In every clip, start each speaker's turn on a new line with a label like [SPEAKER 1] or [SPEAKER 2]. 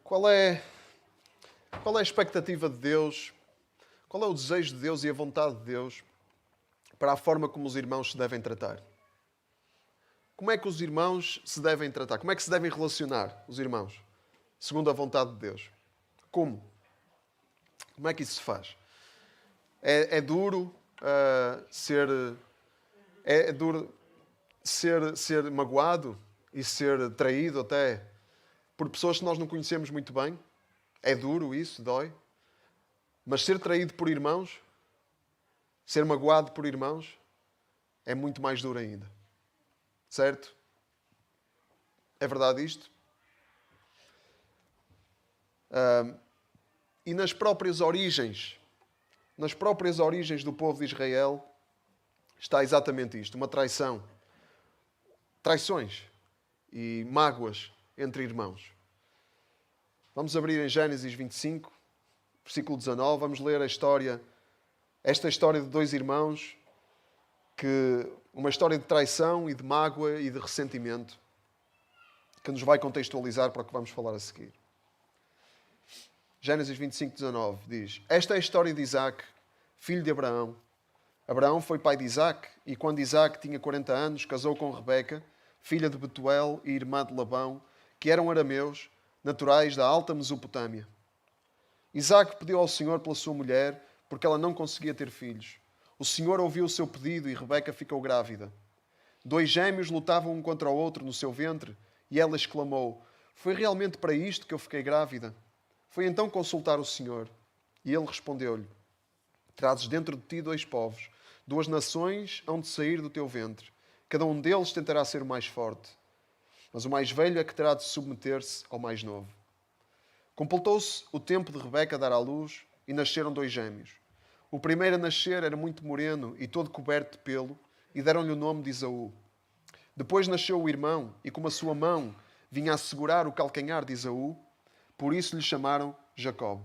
[SPEAKER 1] Qual é, qual é a expectativa de Deus? Qual é o desejo de Deus e a vontade de Deus para a forma como os irmãos se devem tratar? Como é que os irmãos se devem tratar? Como é que se devem relacionar os irmãos? Segundo a vontade de Deus. Como? Como é que isso se faz? É duro ser... É duro ser magoado e ser traído até por pessoas que nós não conhecemos muito bem. É duro isso, dói. Mas ser traído por irmãos, ser magoado por irmãos, é muito mais duro ainda. Certo? É verdade isto? E nas próprias origens do povo de Israel, está exatamente isto. Uma traição. Traições e mágoas entre irmãos. Vamos abrir em Gênesis 25, versículo 19. Vamos ler esta história de dois irmãos, uma história de traição e de mágoa e de ressentimento, que nos vai contextualizar para o que vamos falar a seguir. Gênesis 25, 19 diz: Esta é a história de Isaac, filho de Abraão. Abraão foi pai de Isaac, e quando Isaac tinha 40 anos, casou com Rebeca, filha de Betuel e irmã de Labão, que eram arameus, naturais da alta Mesopotâmia. Isaac pediu ao Senhor pela sua mulher, porque ela não conseguia ter filhos. O Senhor ouviu o seu pedido e Rebeca ficou grávida. Dois gêmeos lutavam um contra o outro no seu ventre, e ela exclamou: Foi realmente para isto que eu fiquei grávida? Foi então consultar o Senhor, e ele respondeu-lhe: Trazes dentro de ti dois povos, duas nações hão de sair do teu ventre. Cada um deles tentará ser o mais forte, mas o mais velho é que terá de submeter-se ao mais novo. Completou-se o tempo de Rebeca dar à luz e nasceram dois gêmeos. O primeiro a nascer era muito moreno e todo coberto de pelo, e deram-lhe o nome de Esaú. Depois nasceu o irmão, e como a sua mão vinha a segurar o calcanhar de Esaú, por isso lhe chamaram Jacob.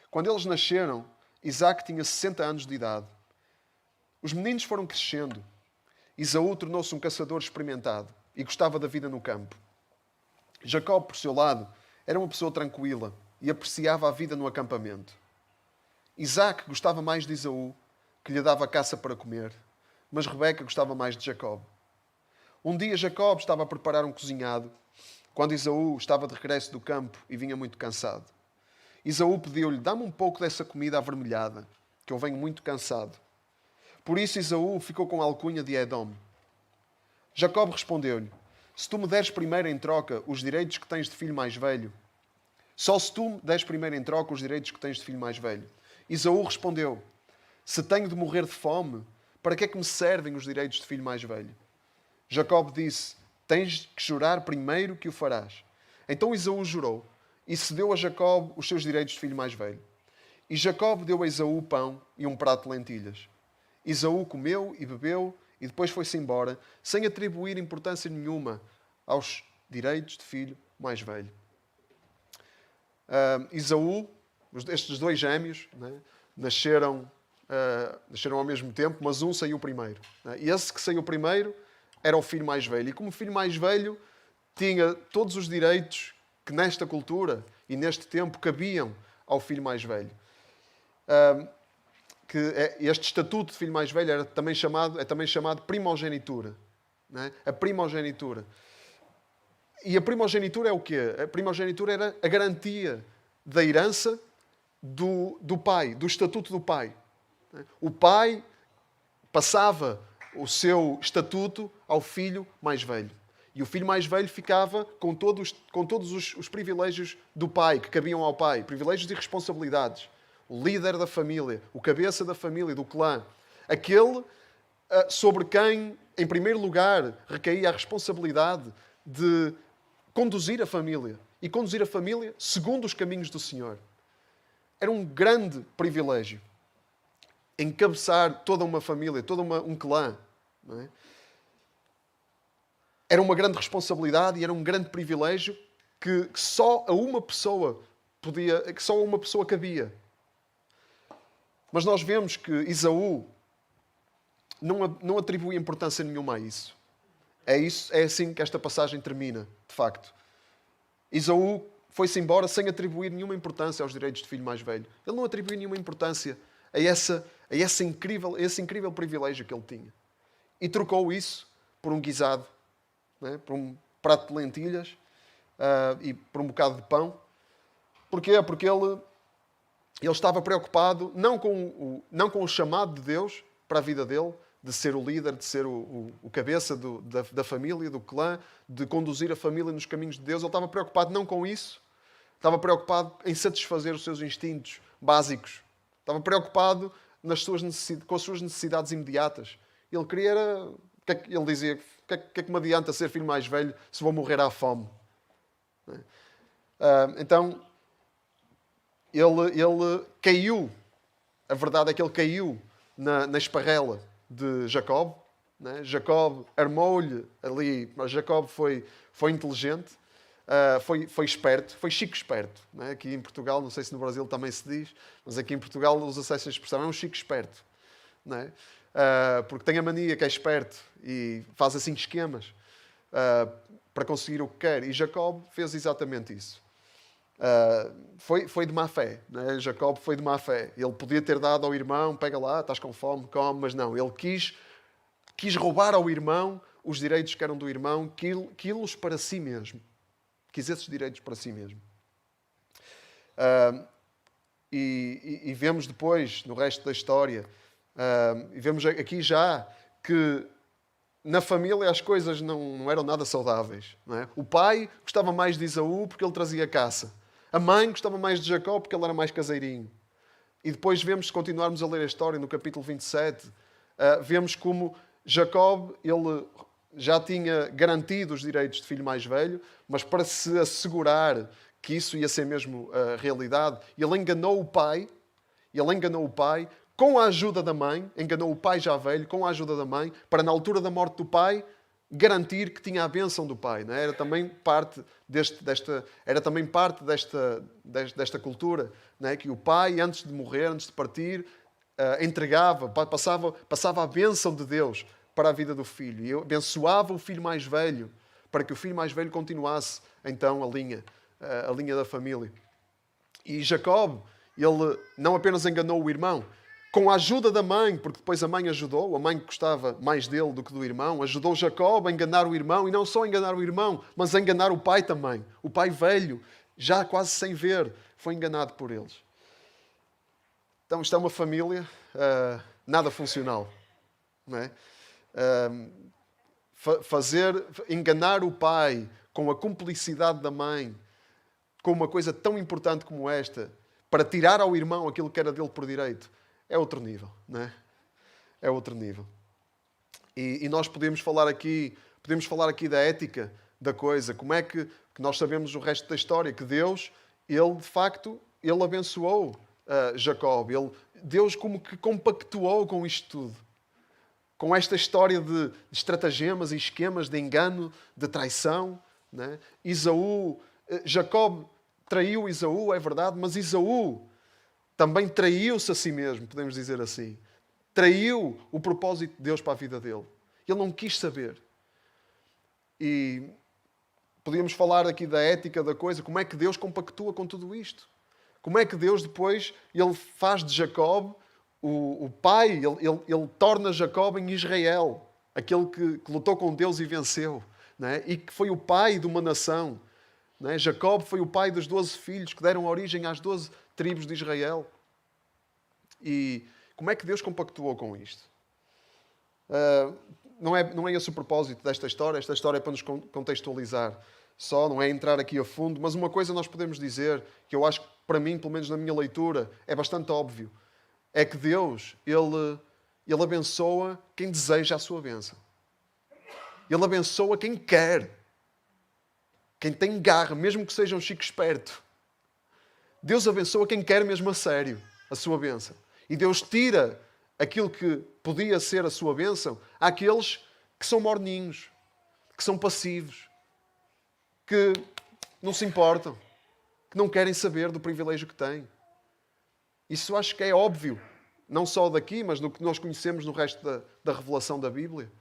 [SPEAKER 1] Quando eles nasceram, Isaac tinha 60 anos de idade. Os meninos foram crescendo. Esaú tornou-se um caçador experimentado e gostava da vida no campo. Jacob, por seu lado, era uma pessoa tranquila e apreciava a vida no acampamento. Isaac gostava mais de Esaú, que lhe dava caça para comer, mas Rebeca gostava mais de Jacob. Um dia Jacob estava a preparar um cozinhado, quando Esaú estava de regresso do campo e vinha muito cansado. Esaú pediu-lhe: Dá-me um pouco dessa comida avermelhada, que eu venho muito cansado. Por isso Esaú ficou com a alcunha de Edom. Jacob respondeu-lhe: Se tu me deres primeiro em troca os direitos que tens de filho mais velho, só se tu me deres primeiro em troca os direitos que tens de filho mais velho. Esaú respondeu: Se tenho de morrer de fome, para que é que me servem os direitos de filho mais velho? Jacob disse: Tens que jurar primeiro que o farás. Então Esaú jurou e cedeu a Jacob os seus direitos de filho mais velho. E Jacob deu a Esaú pão e um prato de lentilhas. Esaú comeu e bebeu e depois foi-se embora, sem atribuir importância nenhuma aos direitos de filho mais velho. Esaú, estes dois gêmeos, né, nasceram ao mesmo tempo, mas um saiu primeiro. E esse que saiu primeiro era o filho mais velho. E como filho mais velho, tinha todos os direitos que nesta cultura e neste tempo cabiam ao filho mais velho. Este estatuto de filho mais velho é também chamado primogenitura. Né? A primogenitura. E a primogenitura é o quê? A primogenitura era a garantia da herança do pai, do estatuto do pai. O pai passava o seu estatuto ao filho mais velho. E o filho mais velho ficava com todos os privilégios do pai, que cabiam ao pai. Privilégios e responsabilidades. O líder da família, o cabeça da família, do clã. Aquele sobre quem, em primeiro lugar, recaía a responsabilidade de conduzir a família. E conduzir a família segundo os caminhos do Senhor. Era um grande privilégio. Encabeçar toda uma família, todo um clã. Não é? Era uma grande responsabilidade e era um grande privilégio que só a uma pessoa cabia. Mas nós vemos que Esaú não atribui importância nenhuma a isso. É assim que esta passagem termina, de facto. Esaú foi-se embora sem atribuir nenhuma importância aos direitos de filho mais velho. Ele não atribuiu nenhuma importância a esse incrível privilégio que ele tinha. E trocou isso por um guisado, né? Por um prato de lentilhas e por um bocado de pão. Porquê? Porque ele estava preocupado não com o chamado de Deus para a vida dele, de ser o líder, de ser o cabeça da família, do clã, de conduzir a família nos caminhos de Deus. Ele estava preocupado não com isso. Estava preocupado em satisfazer os seus instintos básicos. Estava preocupado com as suas necessidades imediatas. Ele queria ele dizia, o que é que me adianta ser filho mais velho se vou morrer à fome? Então, ele caiu. A verdade é que ele caiu na esparrela de Jacob. Né? Jacob armou-lhe ali, mas Jacob foi inteligente, foi esperto, foi chico esperto. Né? Aqui em Portugal, não sei se no Brasil também se diz, mas aqui em Portugal usa-se essa expressão, é um chico esperto. Né? Porque tem a mania que é esperto e faz assim esquemas para conseguir o que quer. E Jacob fez exatamente isso. Foi de má fé. Né? Jacob foi de má fé. Ele podia ter dado ao irmão, pega lá, estás com fome, come, mas não. Ele quis roubar ao irmão os direitos que eram do irmão, quis-los para si mesmo. Quis esses direitos para si mesmo. E vemos depois, no resto da história, e vemos aqui já que na família as coisas não eram nada saudáveis. Não é? O pai gostava mais de Esaú porque ele trazia caça. A mãe gostava mais de Jacó porque ele era mais caseirinho. E depois vemos, se continuarmos a ler a história, no capítulo 27, vemos como Jacob, ele já tinha garantido os direitos de filho mais velho, mas para se assegurar que isso ia ser mesmo a realidade, ele enganou o pai com a ajuda da mãe, enganou o pai já velho com a ajuda da mãe, para na altura da morte do pai garantir que tinha a bênção do pai. Não é? Era também parte desta cultura, não é? Que o pai, antes de morrer, antes de partir, passava a bênção de Deus para a vida do filho. E abençoava o filho mais velho, para que o filho mais velho continuasse, então, a linha da família. E Jacob, ele não apenas enganou o irmão, com a ajuda da mãe, porque depois a mãe ajudou, a mãe que gostava mais dele do que do irmão, ajudou Jacob a enganar o irmão, e não só a enganar o irmão, mas a enganar o pai também. O pai velho, já quase sem ver, foi enganado por eles. Então isto é uma família nada funcional. Não é? Enganar o pai com a cumplicidade da mãe, com uma coisa tão importante como esta, para tirar ao irmão aquilo que era dele por direito, é outro nível, não é? É outro nível. E nós podemos falar aqui da ética da coisa. Como é que nós sabemos o resto da história? Que Deus, ele de facto, ele abençoou Jacob. Deus como que compactuou com isto tudo. Com esta história de estratagemas e esquemas de engano, de traição. Não é? Jacob traiu Esaú, é verdade, mas Esaú também traiu-se a si mesmo, podemos dizer assim. Traiu o propósito de Deus para a vida dele. Ele não quis saber. E podíamos falar aqui da ética da coisa, como é que Deus compactua com tudo isto? Como é que Deus depois, ele faz de Jacob o pai, ele torna Jacob em Israel, aquele que lutou com Deus e venceu, não é? E que foi o pai de uma nação. Não é? Jacob foi o pai dos 12 filhos que deram origem às 12 tribos de Israel. E como é que Deus compactuou com isto? Não é esse o propósito desta história. Esta história é para nos contextualizar só, não é entrar aqui a fundo. Mas uma coisa nós podemos dizer, que eu acho que para mim, pelo menos na minha leitura, é bastante óbvio, é que Deus, Ele abençoa quem deseja a sua bênção. Ele abençoa quem quer. Quem tem garra, mesmo que seja um chico esperto. Deus abençoa quem quer mesmo a sério a sua bênção. E Deus tira aquilo que podia ser a sua bênção àqueles que são morninhos, que são passivos, que não se importam, que não querem saber do privilégio que têm. Isso acho que é óbvio, não só daqui, mas no que nós conhecemos no resto da revelação da Bíblia.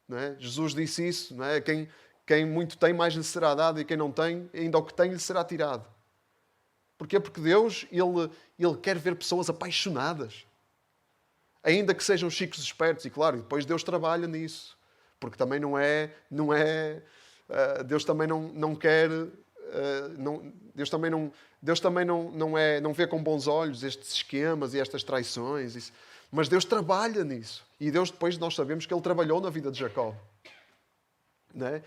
[SPEAKER 1] Não é? Jesus disse isso, não é? Quem muito tem, mais lhe será dado, e quem não tem, ainda o que tem lhe será tirado. Porquê? Porque Deus, Ele quer ver pessoas apaixonadas. Ainda que sejam chicos espertos, e claro, depois Deus trabalha nisso. Porque também Deus também não quer... Deus também não vê com bons olhos estes esquemas e estas traições. Isso. Mas Deus trabalha nisso. E Deus, depois, nós sabemos que Ele trabalhou na vida de Jacó. Não é?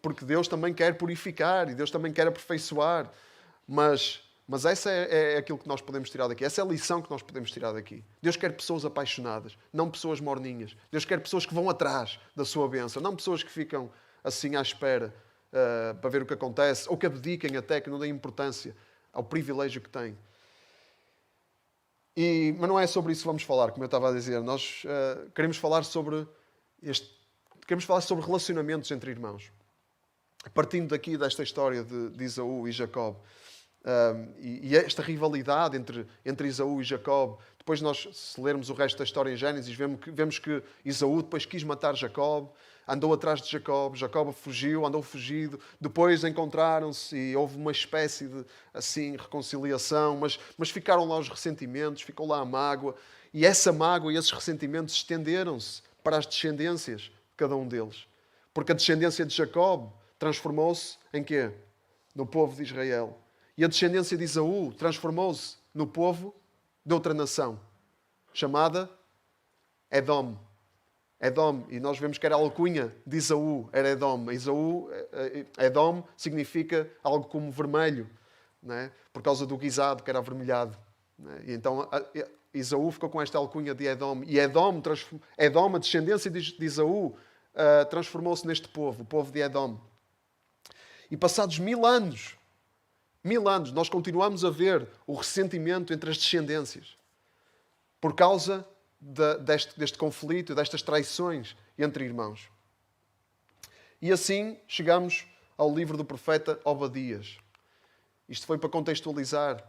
[SPEAKER 1] Porque Deus também quer purificar e Deus também quer aperfeiçoar. Mas essa é aquilo que nós podemos tirar daqui. Essa é a lição que nós podemos tirar daqui. Deus quer pessoas apaixonadas, não pessoas morninhas. Deus quer pessoas que vão atrás da sua bênção, não pessoas que ficam assim à espera para ver o que acontece, ou que abdiquem até, que não deem importância ao privilégio que têm. Mas não é sobre isso que vamos falar, como eu estava a dizer. Nós queremos falar sobre relacionamentos entre irmãos. Partindo daqui desta história de Esaú e Jacó. E esta rivalidade entre Esaú e Jacó. Depois nós, se lermos o resto da história em Gênesis, vemos que Esaú depois quis matar Jacó, andou atrás de Jacó fugiu, andou fugido, depois encontraram-se e houve uma espécie de reconciliação, mas ficaram lá os ressentimentos, ficou lá a mágoa, e essa mágoa e esses ressentimentos estenderam-se para as descendências de cada um deles. Porque a descendência de Jacó transformou-se em quê? No povo de Israel. E a descendência de Esaú transformou-se no povo de outra nação, chamada Edom. Edom, e nós vemos que era a alcunha de Esaú, era Edom. Edom significa algo como vermelho, não é? Por causa do guisado, que era avermelhado. Não é? E então Esaú ficou com esta alcunha de Edom. E Edom, a descendência de Esaú, transformou-se neste povo, o povo de Edom. E passados 1000 anos, nós continuamos a ver o ressentimento entre as descendências. Por causa deste conflito, destas traições entre irmãos. E assim chegamos ao livro do profeta Obadias. Isto foi para contextualizar.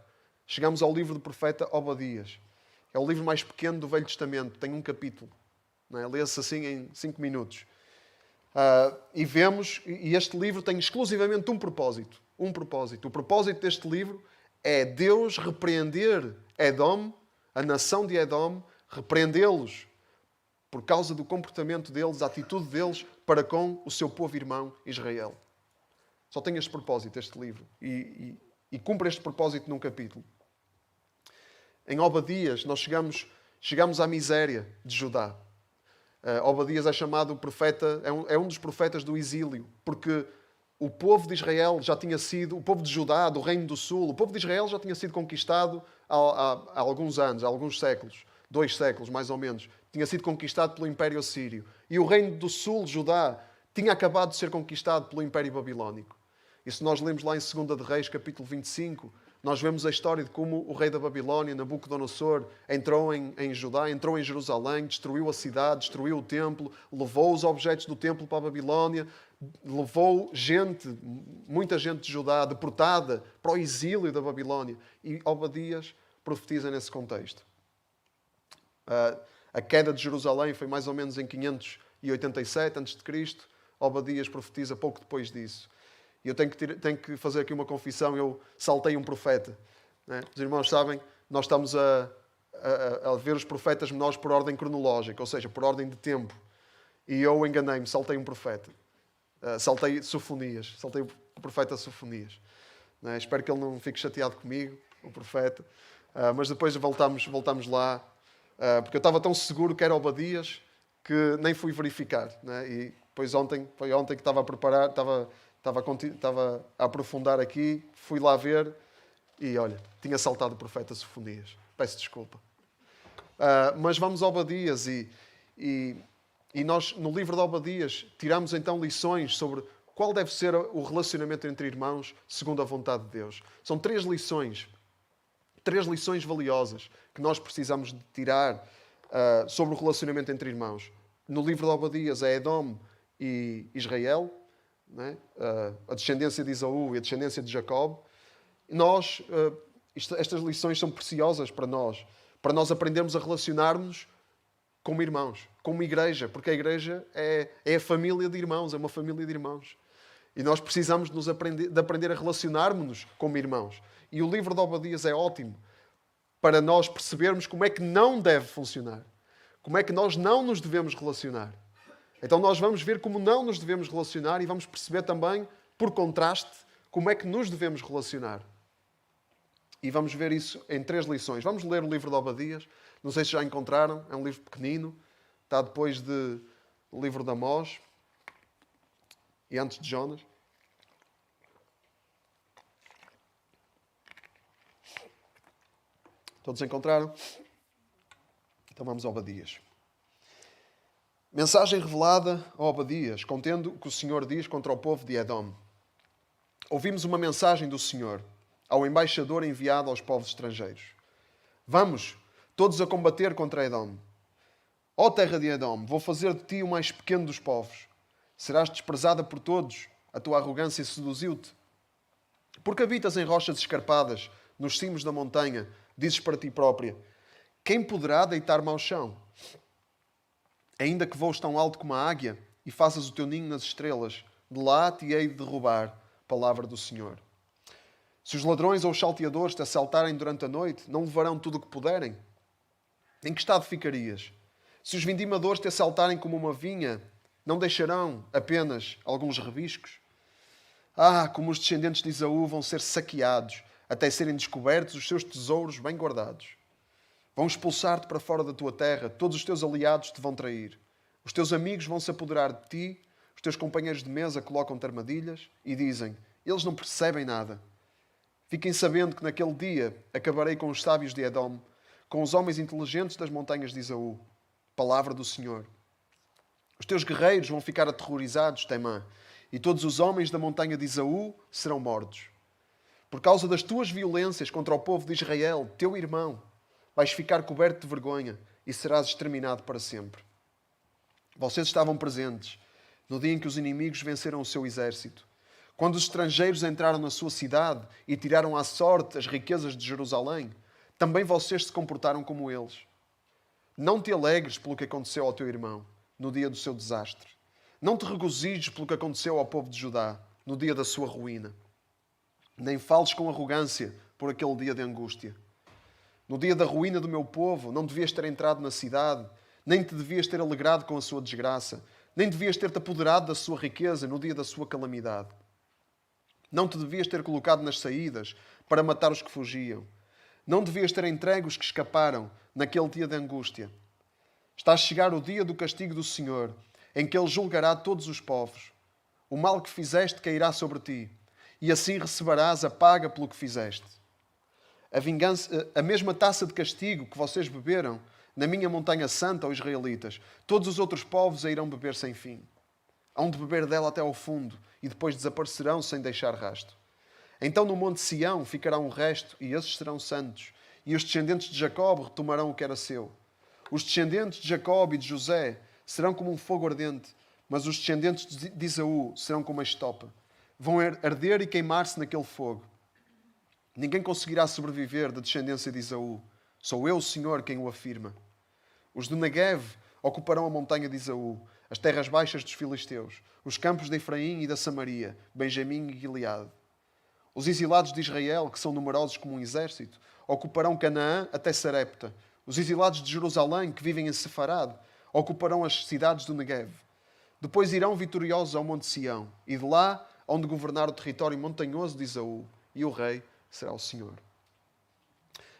[SPEAKER 1] Chegamos ao livro do profeta Obadias. É o livro mais pequeno do Velho Testamento. Tem um capítulo. Não é? Lê-se assim em 5 minutos. E este livro tem exclusivamente um propósito. O propósito deste livro é Deus repreender Edom, a nação de Edom, repreendê-los por causa do comportamento deles, a atitude deles para com o seu povo irmão Israel. Só tem este propósito, este livro. E cumpre este propósito num capítulo. Em Obadias, nós chegamos à miséria de Judá. Obadias é chamado o profeta, é um dos profetas do exílio, porque o povo de Israel já tinha sido, o povo de Judá, do Reino do Sul, o povo de Israel já tinha sido conquistado há alguns anos, há alguns séculos, 2 séculos mais ou menos, tinha sido conquistado pelo Império Assírio. E o Reino do Sul, Judá, tinha acabado de ser conquistado pelo Império Babilónico. E se nós lemos lá em 2 de Reis, capítulo 25, nós vemos a história de como o rei da Babilónia, Nabucodonosor, entrou em Judá, entrou em Jerusalém, destruiu a cidade, destruiu o templo, levou os objetos do templo para a Babilónia, levou muita gente de Judá, deportada para o exílio da Babilónia. E Obadias profetiza nesse contexto. A queda de Jerusalém foi mais ou menos em 587 a.C. Obadias profetiza pouco depois disso. E eu tenho que fazer aqui uma confissão. Eu saltei um profeta. Né? Os irmãos sabem, nós estamos a ver os profetas menores por ordem cronológica, ou seja, por ordem de tempo. E eu enganei-me, saltei um profeta. Saltei Sofonias, saltei o profeta Sofonias. Né? Espero que ele não fique chateado comigo, o profeta. Mas depois voltamos lá, porque eu estava tão seguro que era Obadias que nem fui verificar. Né? E depois foi ontem que estava a preparar, estava a aprofundar aqui, fui lá ver e, olha, tinha saltado o profeta Sofonias. Peço desculpa. Mas vamos a Obadias e nós, no livro de Obadias, tiramos então lições sobre qual deve ser o relacionamento entre irmãos segundo a vontade de Deus. São 3 lições valiosas que nós precisamos de tirar sobre o relacionamento entre irmãos. No livro de Obadias é Edom e Israel, né? A descendência de Esaú e a descendência de Jacó. Estas lições são preciosas para nós aprendermos a relacionar-nos como irmãos, como igreja, porque a igreja é a família de irmãos, é uma família de irmãos. E nós precisamos de aprender a relacionarmos-nos como irmãos. E o livro de Obadias é ótimo para nós percebermos como é que não deve funcionar. Como é que nós não nos devemos relacionar. Então nós vamos ver como não nos devemos relacionar e vamos perceber também, por contraste, como é que nos devemos relacionar. E vamos ver isso em 3 lições. Vamos ler o livro de Obadias. Não sei se já encontraram. É um livro pequenino. Está depois do livro de Amós e antes de Jonas. Todos encontraram? Então vamos a Obadias. Mensagem revelada a Obadias, contendo o que o Senhor diz contra o povo de Edom. Ouvimos uma mensagem do Senhor ao embaixador enviado aos povos estrangeiros. Vamos, todos a combater contra Edom. Ó terra de Edom, vou fazer de ti o mais pequeno dos povos. Serás desprezada por todos, a tua arrogância seduziu-te. Porque habitas em rochas escarpadas, nos cimos da montanha, dizes para ti própria, quem poderá deitar-me ao chão? Ainda que voes tão alto como a águia e faças o teu ninho nas estrelas, de lá te hei de derrubar, palavra do Senhor. Se os ladrões ou os salteadores te assaltarem durante a noite, não levarão tudo o que puderem? Em que estado ficarias? Se os vindimadores te assaltarem como uma vinha, não deixarão apenas alguns rebiscos? Ah, como os descendentes de Esaú vão ser saqueados, até serem descobertos os seus tesouros bem guardados. Vão expulsar-te para fora da tua terra, todos os teus aliados te vão trair. Os teus amigos vão se apoderar de ti, os teus companheiros de mesa colocam-te armadilhas e dizem, eles não percebem nada. Fiquem sabendo que naquele dia acabarei com os sábios de Edom, com os homens inteligentes das montanhas de Esaú. Palavra do Senhor. Os teus guerreiros vão ficar aterrorizados, Temã, e todos os homens da montanha de Esaú serão mortos. Por causa das tuas violências contra o povo de Israel, teu irmão, vais ficar coberto de vergonha e serás exterminado para sempre. Vocês estavam presentes no dia em que os inimigos venceram o seu exército, quando os estrangeiros entraram na sua cidade e tiraram à sorte as riquezas de Jerusalém. Também vocês se comportaram como eles. Não te alegres pelo que aconteceu ao teu irmão no dia do seu desastre. Não te regozijes pelo que aconteceu ao povo de Judá no dia da sua ruína. Nem fales com arrogância por aquele dia de angústia. No dia da ruína do meu povo, não devias ter entrado na cidade, nem te devias ter alegrado com a sua desgraça, nem devias ter-te apoderado da sua riqueza no dia da sua calamidade. Não te devias ter colocado nas saídas para matar os que fugiam. Não devias ter entregue os que escaparam naquele dia de angústia. Está a chegar o dia do castigo do Senhor, em que Ele julgará todos os povos. O mal que fizeste cairá sobre ti, e assim receberás a paga pelo que fizeste. A mesma taça de castigo que vocês beberam na minha montanha santa, ó israelitas, todos os outros povos a irão beber sem fim. Hão de beber dela até ao fundo e depois desaparecerão sem deixar rasto. Então no monte Sião ficará um resto e esses serão santos. E os descendentes de Jacob retomarão o que era seu. Os descendentes de Jacob e de José serão como um fogo ardente, mas os descendentes de Esaú serão como a estopa. Vão arder e queimar-se naquele fogo. Ninguém conseguirá sobreviver da descendência de Esaú. Sou eu, o Senhor, quem o afirma. Os do Negev ocuparão a montanha de Esaú, as terras baixas dos filisteus, os campos de Efraim e da Samaria, Benjamim e Gileade. Os exilados de Israel, que são numerosos como um exército, ocuparão Canaã até Sarepta. Os exilados de Jerusalém, que vivem em Sefarad, ocuparão as cidades do Negev. Depois irão vitoriosos ao monte Sião, e de lá hão de governar o território montanhoso de Esaú, e o rei será o Senhor.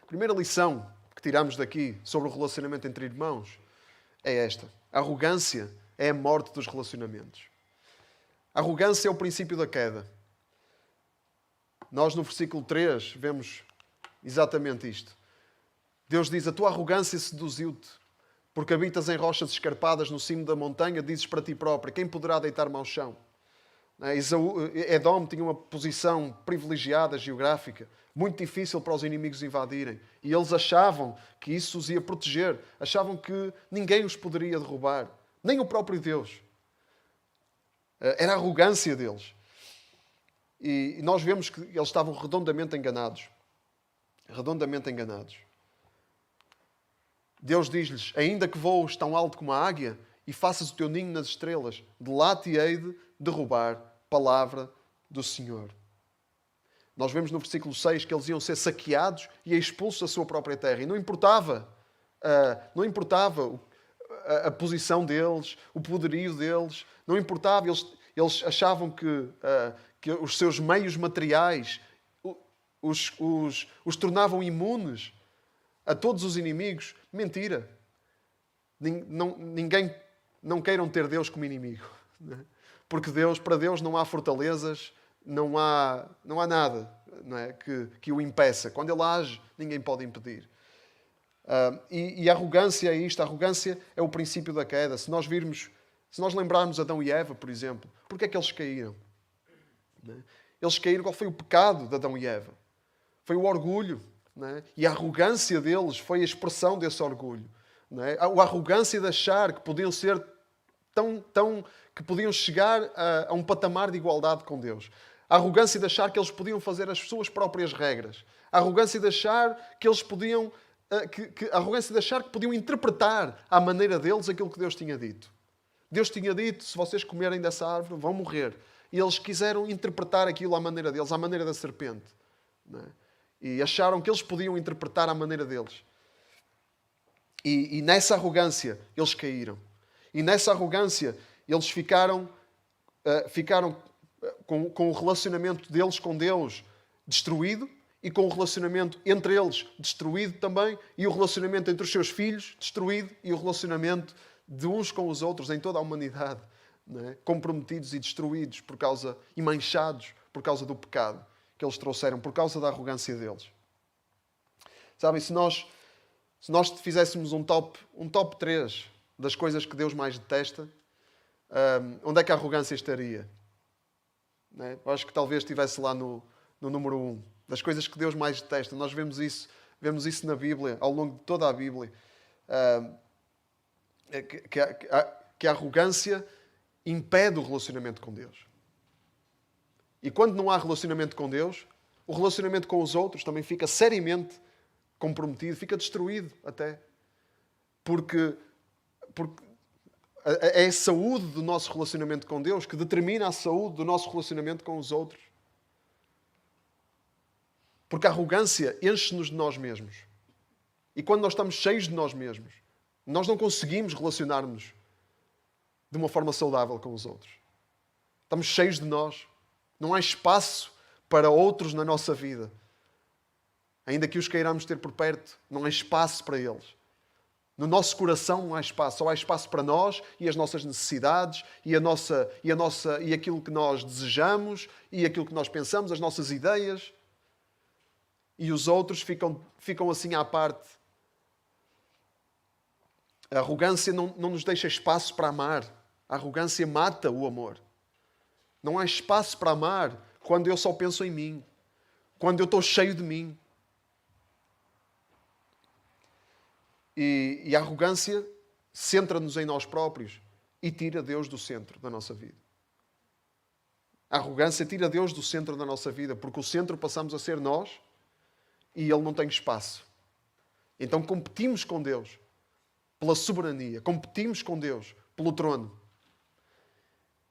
[SPEAKER 1] A primeira lição que tiramos daqui sobre o relacionamento entre irmãos é esta. A arrogância é a morte dos relacionamentos. A arrogância é o princípio da queda. Nós no versículo 3 vemos exatamente isto. Deus diz, a tua arrogância seduziu-te, porque habitas em rochas escarpadas no cimo da montanha, dizes para ti própria, quem poderá deitar-me ao chão? Edom tinha uma posição privilegiada geográfica, muito difícil para os inimigos invadirem. E eles achavam que isso os ia proteger. Achavam que ninguém os poderia derrubar. Nem o próprio Deus. Era a arrogância deles. E nós vemos que eles estavam redondamente enganados. Redondamente enganados. Deus diz-lhes, ainda que voes tão alto como a águia e faças o teu ninho nas estrelas, de lá te hei de derrubar, palavra do Senhor. Nós vemos no versículo 6 que eles iam ser saqueados e expulsos da sua própria terra. E não importava a posição deles, o poderio deles, não importava. Eles achavam que os seus meios materiais os tornavam imunes a todos os inimigos. Mentira. Ninguém não queiram ter Deus como inimigo. Porque para Deus não há fortalezas, não há nada, não é, que o impeça. Quando Ele age, ninguém pode impedir. E a arrogância é isto. A arrogância é o princípio da queda. Se nós lembrarmos Adão e Eva, por exemplo, porque é que eles caíram? Eles caíram, qual foi o pecado de Adão e Eva? Foi o orgulho. Não é? E a arrogância deles foi a expressão desse orgulho. Não é? A arrogância de achar que podiam ser que podiam chegar a um patamar de igualdade com Deus. A arrogância de achar que eles podiam fazer as suas próprias regras. A arrogância de achar que eles podiam... a arrogância de achar que podiam interpretar à maneira deles aquilo que Deus tinha dito. Deus tinha dito, se vocês comerem dessa árvore, vão morrer. E eles quiseram interpretar aquilo à maneira deles, à maneira da serpente. Não é? E acharam que eles podiam interpretar à maneira deles. E nessa arrogância eles caíram. E nessa arrogância eles ficaram com o relacionamento deles com Deus destruído e com o relacionamento entre eles destruído também e o relacionamento entre os seus filhos destruído e o relacionamento de uns com os outros em toda a humanidade, não é? Comprometidos e destruídos e manchados por causa do pecado que eles trouxeram, por causa da arrogância deles. Sabem, se nós fizéssemos um top 3 das coisas que Deus mais detesta, onde é que a arrogância estaria? Não é? Eu acho que talvez estivesse lá no número 1. Das coisas que Deus mais detesta. Nós vemos isso na Bíblia, ao longo de toda a Bíblia. Que a arrogância impede o relacionamento com Deus. E quando não há relacionamento com Deus, o relacionamento com os outros também fica seriamente comprometido, fica destruído até. Porque é a saúde do nosso relacionamento com Deus que determina a saúde do nosso relacionamento com os outros. Porque a arrogância enche-nos de nós mesmos. E quando nós estamos cheios de nós mesmos, nós não conseguimos relacionar-nos de uma forma saudável com os outros. Estamos cheios de nós. Não há espaço para outros na nossa vida. Ainda que os queiramos ter por perto, não há espaço para eles. No nosso coração não há espaço. Só há espaço para nós e as nossas necessidades e aquilo que nós desejamos e aquilo que nós pensamos, as nossas ideias. E os outros ficam assim à parte. A arrogância não nos deixa espaço para amar. A arrogância mata o amor. Não há espaço para amar quando eu só penso em mim. Quando eu estou cheio de mim. E a arrogância centra-nos em nós próprios e tira Deus do centro da nossa vida. A arrogância tira Deus do centro da nossa vida, porque o centro passamos a ser nós e Ele não tem espaço. Então competimos com Deus pela soberania, competimos com Deus pelo trono.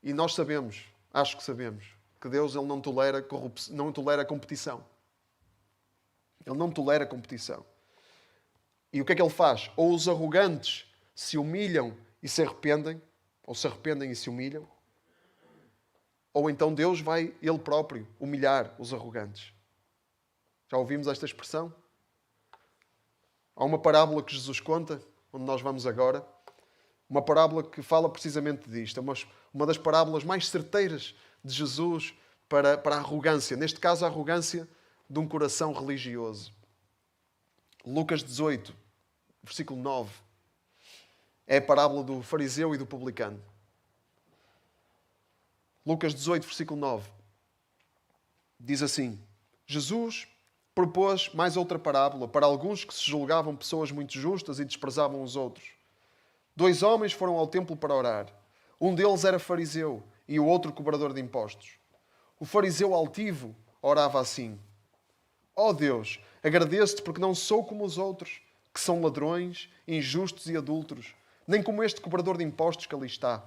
[SPEAKER 1] E nós sabemos, acho que sabemos, que Deus Ele não tolera competição. Ele não tolera competição. E o que é que Ele faz? Ou os arrogantes se humilham e se arrependem, ou se arrependem e se humilham, ou então Deus vai Ele próprio humilhar os arrogantes. Já ouvimos esta expressão? Há uma parábola que Jesus conta, onde nós vamos agora, uma parábola que fala precisamente disto. É uma das parábolas mais certeiras de Jesus para a arrogância. Neste caso, a arrogância de um coração religioso. Lucas 18, versículo 9. É a parábola do fariseu e do publicano. Lucas 18, versículo 9. Diz assim: Jesus propôs mais outra parábola para alguns que se julgavam pessoas muito justas e desprezavam os outros. 2 homens foram ao templo para orar. Um deles era fariseu e o outro cobrador de impostos. O fariseu altivo orava assim: ó Deus, agradeço-te porque não sou como os outros, que são ladrões, injustos e adúlteros, nem como este cobrador de impostos que ali está.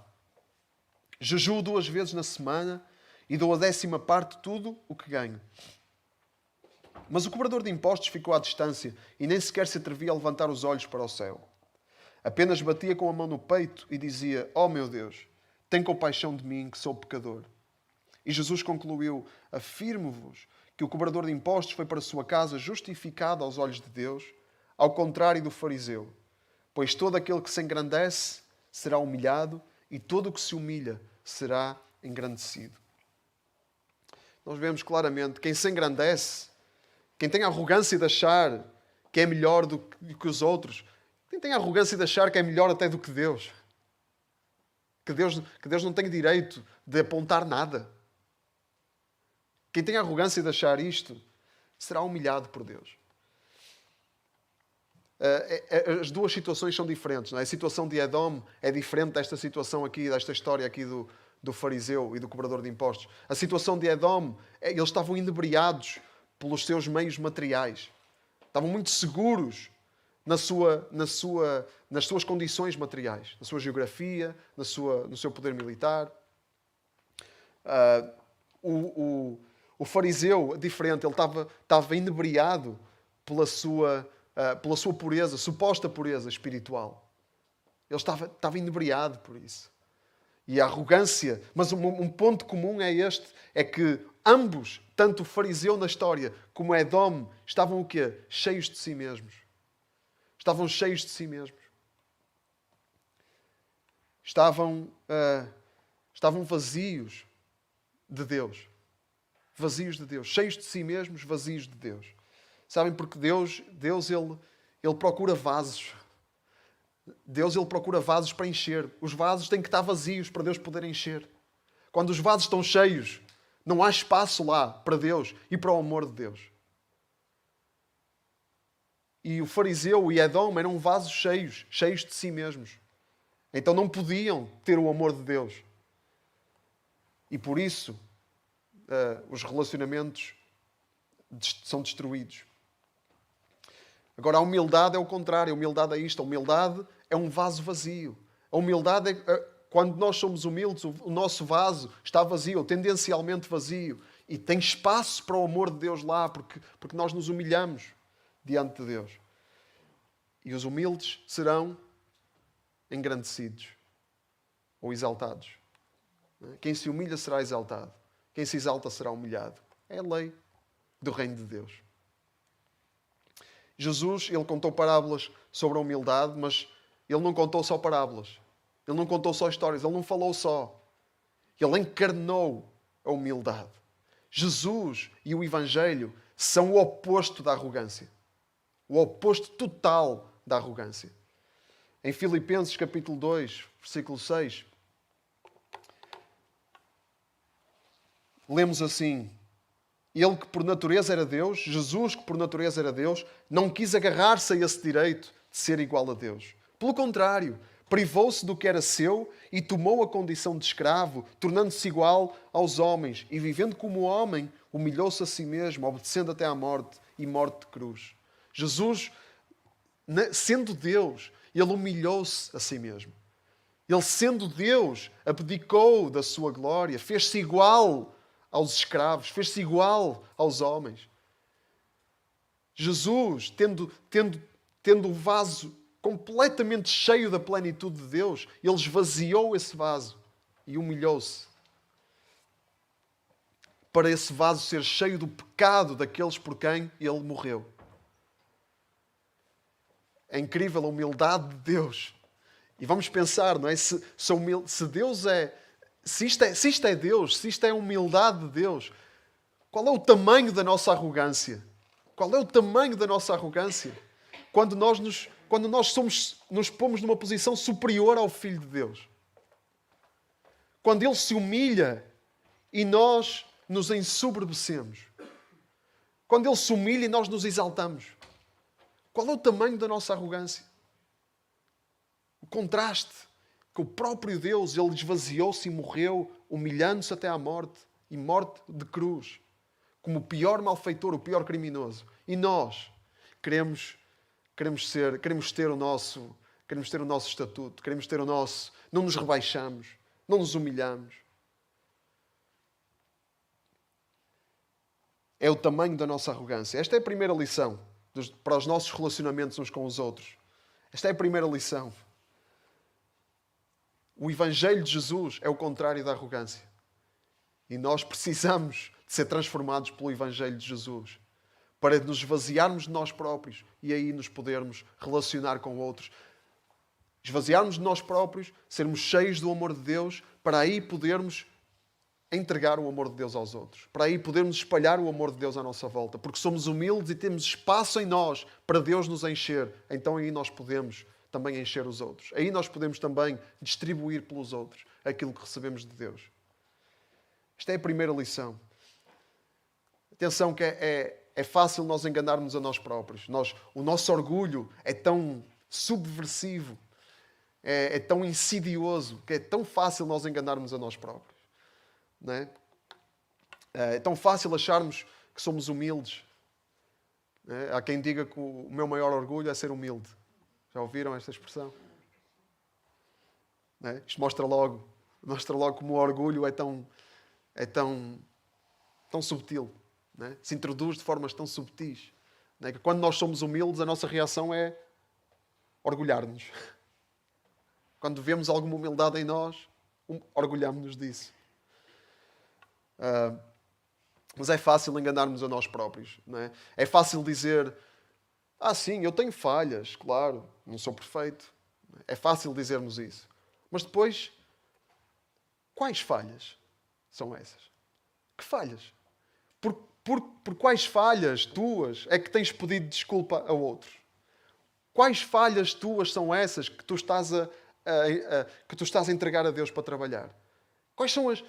[SPEAKER 1] Jejuo 2 vezes na semana e dou a 10ª parte de tudo o que ganho. Mas o cobrador de impostos ficou à distância e nem sequer se atrevia a levantar os olhos para o céu. Apenas batia com a mão no peito e dizia: "Oh meu Deus, tem compaixão de mim, que sou pecador." E Jesus concluiu: "Afirmo-vos que o cobrador de impostos foi para a sua casa justificado aos olhos de Deus, ao contrário do fariseu. Pois todo aquele que se engrandece será humilhado e todo o que se humilha será engrandecido." Nós vemos claramente quem se engrandece, quem tem a arrogância de achar que é melhor do que os outros, quem tem a arrogância de achar que é melhor até do que Deus. Que Deus não tem direito de apontar nada. Quem tem a arrogância de achar isto será humilhado por Deus. As duas situações são diferentes. Não é? A situação de Edom é diferente desta situação aqui, desta história aqui do fariseu e do cobrador de impostos. A situação de Edom, eles estavam inebriados pelos seus meios materiais. Estavam muito seguros nas suas condições materiais, na sua geografia, no seu poder militar. O fariseu, diferente, ele estava inebriado pela sua pureza, suposta pureza espiritual. Ele estava inebriado por isso. E a arrogância, mas um ponto comum é este, é que ambos, tanto o fariseu na história como Edom, estavam o quê? Cheios de si mesmos. Estavam cheios de si mesmos. Estavam vazios de Deus. Vazios de Deus. Cheios de si mesmos, vazios de Deus. Sabem, porque Deus ele procura vasos. Deus ele procura vasos para encher. Os vasos têm que estar vazios para Deus poder encher. Quando os vasos estão cheios, não há espaço lá para Deus e para o amor de Deus. E o fariseu e Edom eram vasos cheios de si mesmos. Então não podiam ter o amor de Deus. E por isso os relacionamentos são destruídos. Agora, a humildade é o contrário. A humildade é isto. A humildade é um vaso vazio. A humildade é quando nós somos humildes, o nosso vaso está vazio, tendencialmente vazio. E tem espaço para o amor de Deus lá, porque nós nos humilhamos diante de Deus. E os humildes serão engrandecidos ou exaltados. Quem se humilha será exaltado. Quem se exalta será humilhado. É a lei do reino de Deus. Jesus, ele contou parábolas sobre a humildade, mas ele não contou só parábolas. Ele não contou só histórias. Ele não falou só. Ele encarnou a humildade. Jesus e o Evangelho são o oposto da arrogância. O oposto total da arrogância. Em Filipenses capítulo 2, versículo 6, lemos assim: Ele que por natureza era Deus, Jesus que por natureza era Deus, não quis agarrar-se a esse direito de ser igual a Deus. Pelo contrário, privou-se do que era seu e tomou a condição de escravo, tornando-se igual aos homens e, vivendo como homem, humilhou-se a si mesmo, obedecendo até à morte e morte de cruz. Jesus, sendo Deus, ele humilhou-se a si mesmo. Ele, sendo Deus, abdicou da sua glória, fez-se igual aos escravos, fez-se igual aos homens. Jesus, tendo o vaso completamente cheio da plenitude de Deus, ele esvaziou esse vaso e humilhou-se para esse vaso ser cheio do pecado daqueles por quem ele morreu. É incrível a humildade de Deus. E vamos pensar, não é? Se Deus é... Se isto é Deus, se isto é a humildade de Deus, qual é o tamanho da nossa arrogância? Qual é o tamanho da nossa arrogância? Quando nós nos pomos numa posição superior ao Filho de Deus. Quando Ele se humilha e nós nos ensoberbecemos. Quando Ele se humilha e nós nos exaltamos. Qual é o tamanho da nossa arrogância? O contraste. Que o próprio Deus, ele esvaziou-se e morreu, humilhando-se até à morte, e morte de cruz, como o pior malfeitor, o pior criminoso. E nós queremos ter o nosso estatuto, queremos ter o nosso, não nos rebaixamos, não nos humilhamos. é o tamanho da nossa arrogância. Esta é a primeira lição para os nossos relacionamentos uns com os outros. Esta é a primeira lição. O Evangelho de Jesus é o contrário da arrogância. E nós precisamos de ser transformados pelo Evangelho de Jesus para nos esvaziarmos de nós próprios e aí nos podermos relacionar com outros. Esvaziarmos de nós próprios, sermos cheios do amor de Deus, para aí podermos entregar o amor de Deus aos outros. Para aí podermos espalhar o amor de Deus à nossa volta. Porque somos humildes e temos espaço em nós para Deus nos encher. Então aí nós podemos também encher os outros. Aí nós podemos também distribuir pelos outros aquilo que recebemos de Deus. Esta é a primeira lição. Atenção que é fácil nós enganarmos a nós próprios. O nosso orgulho é tão subversivo, é tão insidioso, que é tão fácil nós enganarmos a nós próprios. Não é? É tão fácil acharmos que somos humildes. Não é? Há quem diga que o meu maior orgulho é ser humilde. Já ouviram esta expressão? Não é? Isto mostra logo como o orgulho é tão subtil. Não é? Se introduz de formas tão subtis. Não é? Que quando nós somos humildes, a nossa reação é orgulhar-nos. Quando vemos alguma humildade em nós, orgulhamos-nos disso. Mas é fácil enganarmos a nós próprios. Não é? É fácil dizer, sim, eu tenho falhas, claro, não sou perfeito. É fácil dizermos isso. Mas depois, quais falhas são essas? Que falhas? Por quais falhas tuas é que tens pedido desculpa a outros? Quais falhas tuas são essas que tu estás a entregar a Deus para trabalhar? Quais são as...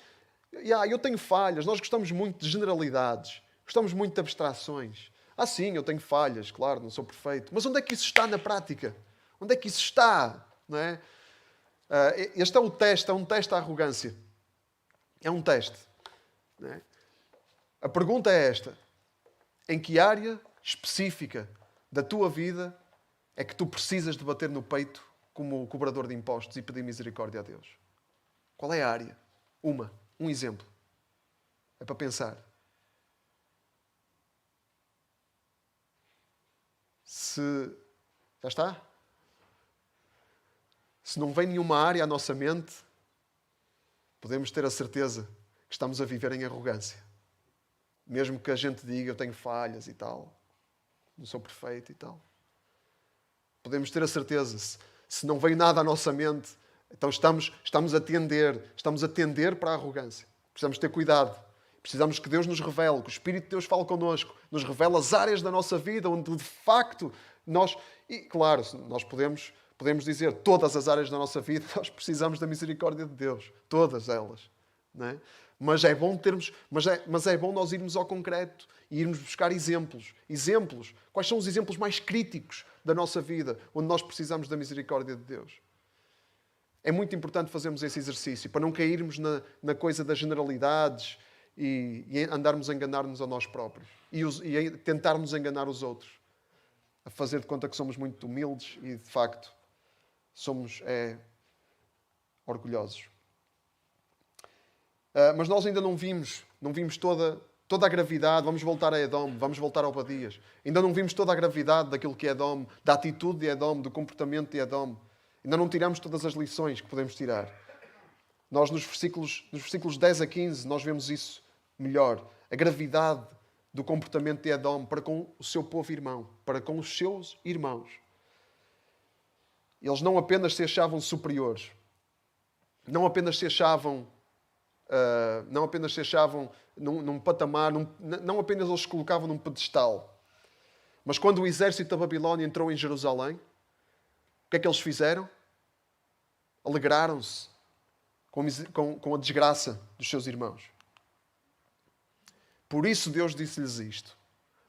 [SPEAKER 1] eu tenho falhas. Nós gostamos muito de generalidades. Gostamos muito de abstrações. Sim, eu tenho falhas. Claro, não sou perfeito. Mas onde é que isso está na prática? Onde é que isso está? Não é? Este é o teste. É um teste à arrogância. É um teste. Não é? A pergunta é esta. Em que área específica da tua vida é que tu precisas de bater no peito como cobrador de impostos e pedir misericórdia a Deus? Qual é a área? Um exemplo. É para pensar. Já está? Se não vem nenhuma área à nossa mente, podemos ter a certeza que estamos a viver em arrogância. Mesmo que a gente diga, eu tenho falhas e tal, não sou perfeito e tal. Podemos ter a certeza, se não vem nada à nossa mente, então estamos a tender para a arrogância. Precisamos ter cuidado. Precisamos que Deus nos revele, que o Espírito de Deus fale connosco, nos revele as áreas da nossa vida onde de facto nós... E claro, nós podemos dizer todas as áreas da nossa vida, nós precisamos da misericórdia de Deus. Todas elas. Não é? Mas é bom nós irmos ao concreto e irmos buscar exemplos. Exemplos. Quais são os exemplos mais críticos da nossa vida, onde nós precisamos da misericórdia de Deus? É muito importante fazermos esse exercício, para não cairmos na coisa das generalidades e andarmos a enganar-nos a nós próprios. E tentarmos enganar os outros. A fazer de conta que somos muito humildes e, de facto, somos orgulhosos. Mas nós ainda não vimos toda a gravidade. Vamos voltar a Edom, vamos voltar ao Obadias. Ainda não vimos toda a gravidade daquilo que é Edom, da atitude de Edom, do comportamento de Edom. Ainda não tiramos todas as lições que podemos tirar. Nós, nos versículos 10 a 15, nós vemos isso melhor. A gravidade do comportamento de Edom para com o seu povo irmão, para com os seus irmãos. Eles não apenas se achavam superiores, não apenas se achavam num patamar, não apenas eles se colocavam num pedestal. Mas quando o exército da Babilónia entrou em Jerusalém, o que é que eles fizeram? Alegraram-se com a desgraça dos seus irmãos. Por isso Deus disse-lhes isto.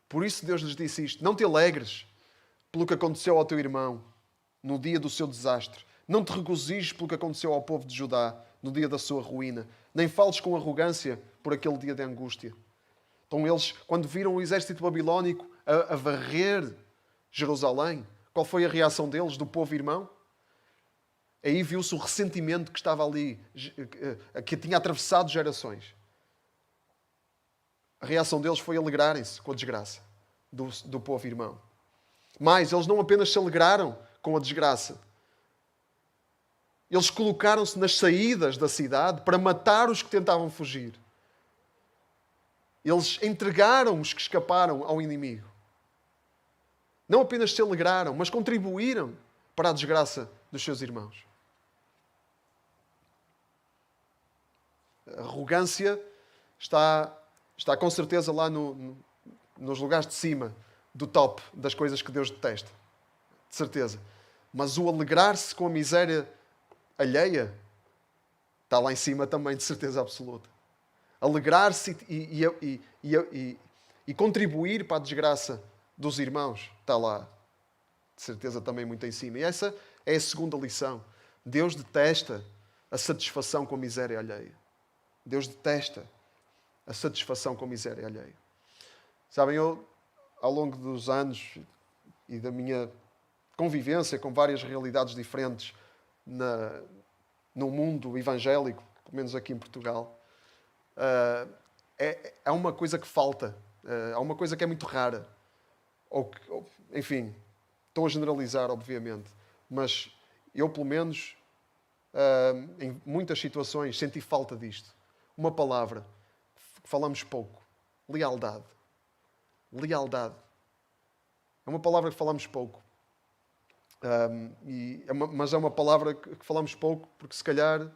[SPEAKER 1] Por isso Deus lhes disse isto. Não te alegres pelo que aconteceu ao teu irmão no dia do seu desastre. Não te regozijes pelo que aconteceu ao povo de Judá no dia da sua ruína. Nem fales com arrogância por aquele dia de angústia. Então eles, quando viram o exército babilónico a varrer Jerusalém, qual foi a reação deles, do povo irmão? Aí viu-se o ressentimento que estava ali, que tinha atravessado gerações. A reação deles foi alegrarem-se com a desgraça do povo irmão. Mas eles não apenas se alegraram com a desgraça. Eles colocaram-se nas saídas da cidade para matar os que tentavam fugir. Eles entregaram os que escaparam ao inimigo. Não apenas se alegraram, mas contribuíram para a desgraça dos seus irmãos. A arrogância está com certeza lá nos lugares de cima do top das coisas que Deus detesta. De certeza. Mas o alegrar-se com a miséria alheia está lá em cima também, de certeza absoluta. Alegrar-se e contribuir para a desgraça dos irmãos está lá, de certeza também muito em cima. E essa é a segunda lição. Deus detesta a satisfação com a miséria alheia. Deus detesta a satisfação com a miséria alheia. Sabem, eu, ao longo dos anos e da minha convivência com várias realidades diferentes no mundo evangélico, pelo menos aqui em Portugal, há uma coisa que falta, há uma coisa que é muito rara. Enfim, estou a generalizar, obviamente, mas eu, pelo menos, em muitas situações, senti falta disto. Uma palavra que falamos pouco. Lealdade. Lealdade. É uma palavra que falamos pouco. Mas é uma palavra que falamos pouco porque se calhar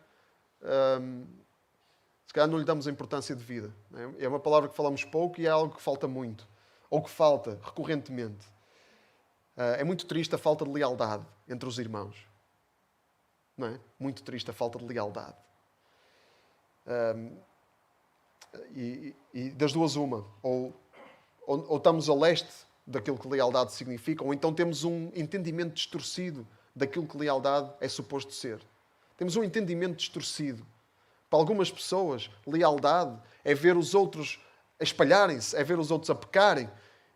[SPEAKER 1] não lhe damos a importância devida. É uma palavra que falamos pouco e é algo que falta muito. Ou que falta recorrentemente. É muito triste a falta de lealdade entre os irmãos. Não é? Muito triste a falta de lealdade. E das duas uma. Ou estamos a leste daquilo que lealdade significa, ou então temos um entendimento distorcido daquilo que lealdade é suposto ser. Temos um entendimento distorcido. Para algumas pessoas, lealdade é ver os outros a espalharem-se, é ver os outros a pecarem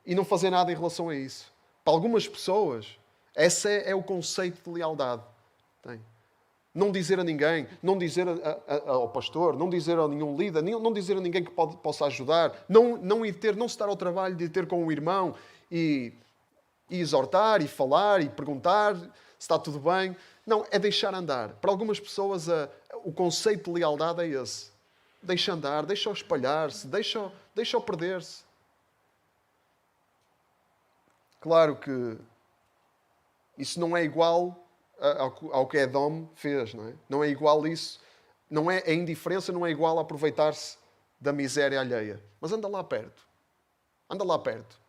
[SPEAKER 1] e não fazer nada em relação a isso. Para algumas pessoas, esse é o conceito de lealdade. Não dizer a ninguém, não dizer ao pastor, não dizer a nenhum líder, não dizer a ninguém que possa ajudar, não se dar ao trabalho de ir ter com o irmão e exortar, e falar, e perguntar se está tudo bem. Não, é deixar andar. Para algumas pessoas, o conceito de lealdade é esse. Deixa andar, deixa-o espalhar-se, deixa-o perder-se. Claro que isso não é igual ao que Edom fez, não é? Não é igual isso. Não é, a indiferença não é igual a aproveitar-se da miséria alheia. Mas anda lá perto. Anda lá perto.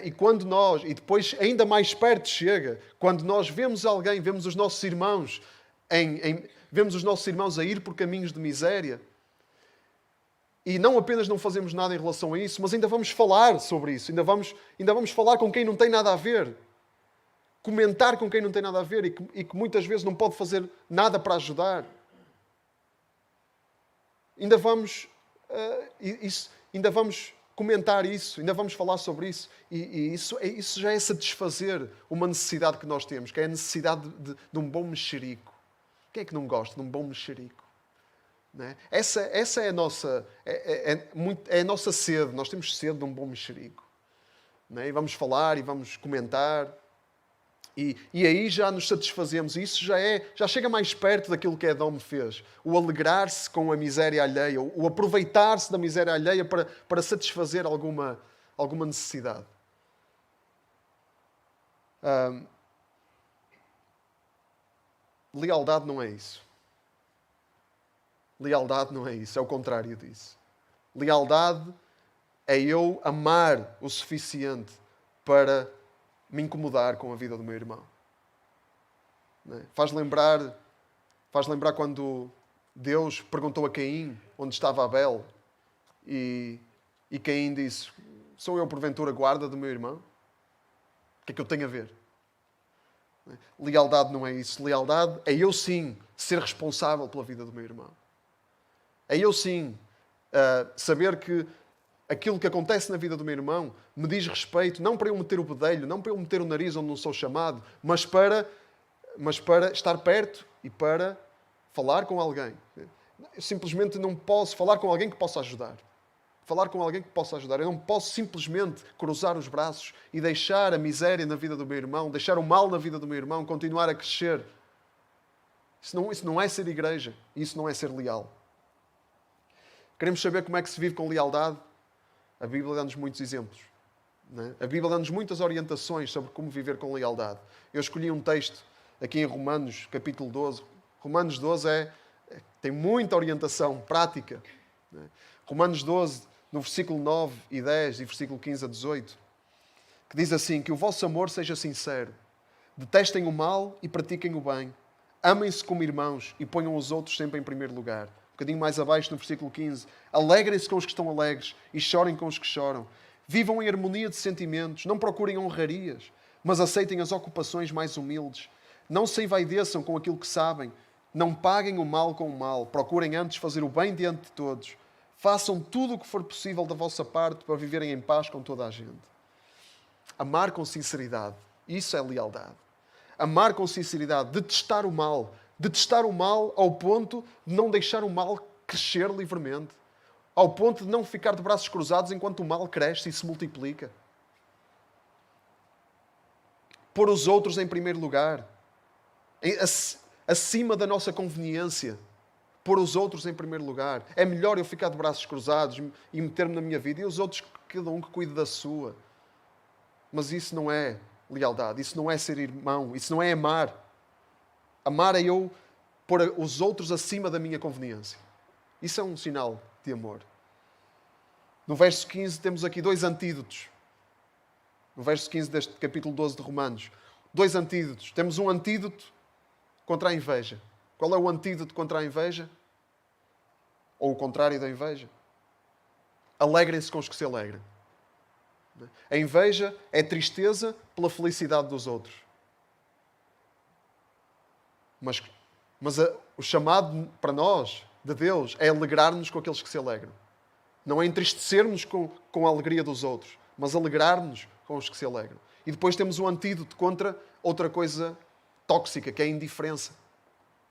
[SPEAKER 1] E depois ainda mais perto chega, quando nós vemos alguém, vemos os nossos irmãos vemos os nossos irmãos a ir por caminhos de miséria, e não apenas não fazemos nada em relação a isso, mas ainda vamos falar sobre isso, ainda vamos falar com quem não tem nada a ver, comentar com quem não tem nada a ver e que muitas vezes não pode fazer nada para ajudar. Ainda vamos comentar isso, ainda vamos falar sobre isso. E isso já é satisfazer uma necessidade que nós temos, que é a necessidade de um bom mexerico. Quem é que não gosta de um bom mexerico? Não é? Essa é a nossa, é a nossa sede. Nós temos sede de um bom mexerico. Não é? E vamos falar e vamos comentar. E aí já nos satisfazemos. E isso já chega mais perto daquilo que Edom fez. O alegrar-se com a miséria alheia. O aproveitar-se da miséria alheia para satisfazer alguma necessidade. Lealdade não é isso. Lealdade não é isso. É o contrário disso. Lealdade é eu amar o suficiente para me incomodar com a vida do meu irmão. Não é? Faz lembrar quando Deus perguntou a Caim onde estava Abel e Caim disse: sou eu porventura guarda do meu irmão? O que é que eu tenho a ver? Não é? Lealdade não é isso. Lealdade é eu sim ser responsável pela vida do meu irmão. É eu sim saber que aquilo que acontece na vida do meu irmão me diz respeito, não para eu meter o bedelho, não para eu meter o nariz onde não sou chamado, mas para estar perto e para falar com alguém. Eu simplesmente não posso falar com alguém que possa ajudar. Falar com alguém que possa ajudar. Eu não posso simplesmente cruzar os braços e deixar a miséria na vida do meu irmão, deixar o mal na vida do meu irmão, continuar a crescer. Isso não é ser igreja. Isso não é ser leal. Queremos saber como é que se vive com lealdade? A Bíblia dá-nos muitos exemplos. Não é? A Bíblia dá-nos muitas orientações sobre como viver com lealdade. Eu escolhi um texto aqui em Romanos, capítulo 12. Romanos 12 tem muita orientação prática. Não é? Romanos 12, no versículo 9 e 10 e versículo 15 a 18, que diz assim: que o vosso amor seja sincero, detestem o mal e pratiquem o bem, amem-se como irmãos e ponham os outros sempre em primeiro lugar. Um bocadinho mais abaixo, no versículo 15, alegrem-se com os que estão alegres e chorem com os que choram. Vivam em harmonia de sentimentos, não procurem honrarias, mas aceitem as ocupações mais humildes. Não se envaideçam com aquilo que sabem, não paguem o mal com o mal, procurem antes fazer o bem diante de todos. Façam tudo o que for possível da vossa parte para viverem em paz com toda a gente. Amar com sinceridade, isso é lealdade. Amar com sinceridade, detestar o mal ao ponto de não deixar o mal crescer livremente, ao ponto de não ficar de braços cruzados enquanto o mal cresce e se multiplica. Pôr os outros em primeiro lugar, acima da nossa conveniência. Pôr os outros em primeiro lugar. É melhor eu ficar de braços cruzados e meter-me na minha vida e os outros, cada um que cuide da sua. Mas isso não é lealdade, isso não é ser irmão, isso não é amar. Amar é eu pôr os outros acima da minha conveniência. Isso é um sinal de amor. No verso 15 temos aqui dois antídotos. No verso 15 deste capítulo 12 de Romanos. Dois antídotos. Temos um antídoto contra a inveja. Qual é o antídoto contra a inveja? Ou o contrário da inveja? Alegrem-se com os que se alegram. A inveja é tristeza pela felicidade dos outros. Mas o chamado para nós, de Deus, é alegrar-nos com aqueles que se alegram. Não é entristecer-nos com a alegria dos outros, mas alegrar-nos com os que se alegram. E depois temos o antídoto contra outra coisa tóxica, que é a indiferença.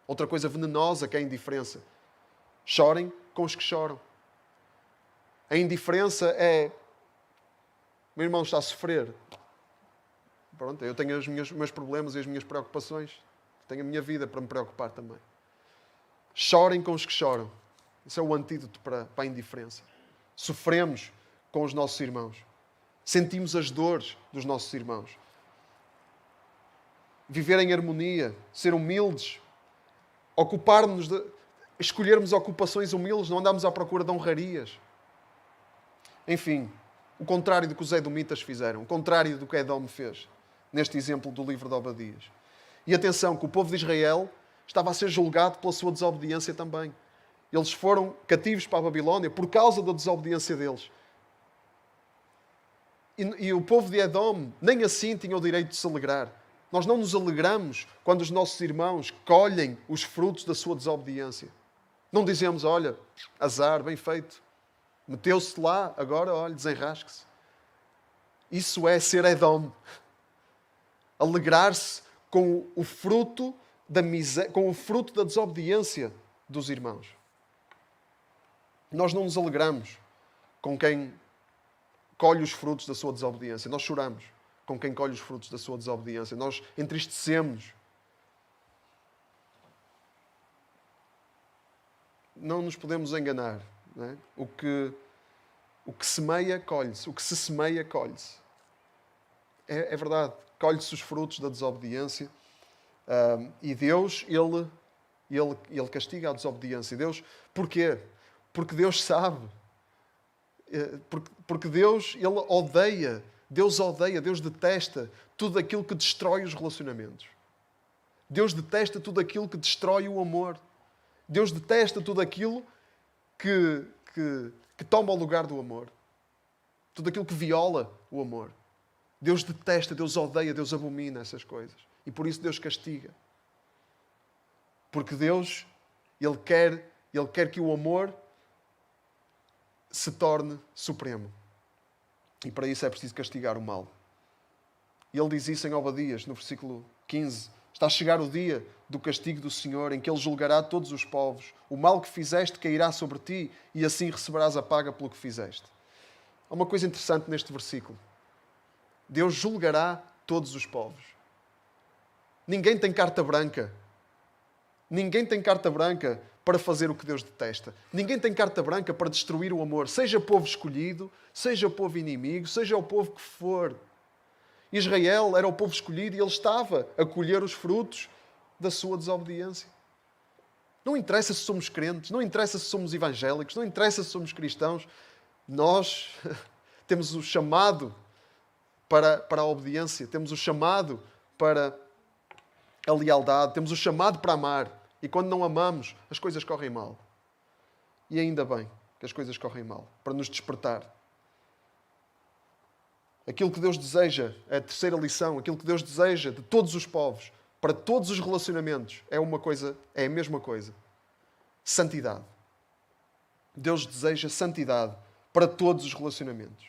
[SPEAKER 1] Outra coisa venenosa, que é a indiferença. Chorem com os que choram. A indiferença é: meu irmão está a sofrer. Pronto, eu tenho os meus problemas e as minhas preocupações. Tenho a minha vida para me preocupar também. Chorem com os que choram. Isso é o antídoto para a indiferença. Sofremos com os nossos irmãos. Sentimos as dores dos nossos irmãos. Viver em harmonia, ser humildes, ocuparmos-nos escolhermos ocupações humildes, não andarmos à procura de honrarias. Enfim, o contrário do que os edomitas fizeram, o contrário do que Edom fez, neste exemplo do livro de Obadias. E atenção, que o povo de Israel estava a ser julgado pela sua desobediência também. Eles foram cativos para a Babilónia por causa da desobediência deles. E o povo de Edom nem assim tinha o direito de se alegrar. Nós não nos alegramos quando os nossos irmãos colhem os frutos da sua desobediência. Não dizemos: olha, azar, bem feito. Meteu-se lá, agora, olha, desenrasque-se. Isso é ser Edom. Alegrar-se com o fruto da miséria, com o fruto da desobediência dos irmãos. Nós não nos alegramos com quem colhe os frutos da sua desobediência. Nós choramos com quem colhe os frutos da sua desobediência. Nós entristecemos. Não nos podemos enganar. Não é? O que semeia, colhe-se. O que se semeia, colhe-se. É verdade. Colhe-se os frutos da desobediência. E Deus, Ele castiga a desobediência. Deus, porquê? Porque Deus sabe. Porque Deus, Ele odeia. Deus odeia, Deus detesta tudo aquilo que destrói os relacionamentos. Deus detesta tudo aquilo que destrói o amor. Deus detesta tudo aquilo que toma o lugar do amor. Tudo aquilo que viola o amor. Deus detesta, Deus odeia, Deus abomina essas coisas. E por isso Deus castiga. Porque Deus, Ele quer que o amor se torne supremo. E para isso é preciso castigar o mal. E ele diz isso em Obadias, no versículo 15. Está a chegar o dia do castigo do Senhor, em que Ele julgará todos os povos. O mal que fizeste cairá sobre ti, e assim receberás a paga pelo que fizeste. Há uma coisa interessante neste versículo. Deus julgará todos os povos. Ninguém tem carta branca. Ninguém tem carta branca para fazer o que Deus detesta. Ninguém tem carta branca para destruir o amor. Seja povo escolhido, seja povo inimigo, seja o povo que for. Israel era o povo escolhido e ele estava a colher os frutos da sua desobediência. Não interessa se somos crentes, não interessa se somos evangélicos, não interessa se somos cristãos. Nós temos o chamado para a obediência, temos o chamado para a lealdade, temos o chamado para amar. E quando não amamos, as coisas correm mal. E ainda bem que as coisas correm mal, para nos despertar. Aquilo que Deus deseja, a terceira lição, aquilo que Deus deseja de todos os povos, para todos os relacionamentos, é a mesma coisa. Santidade. Deus deseja santidade para todos os relacionamentos.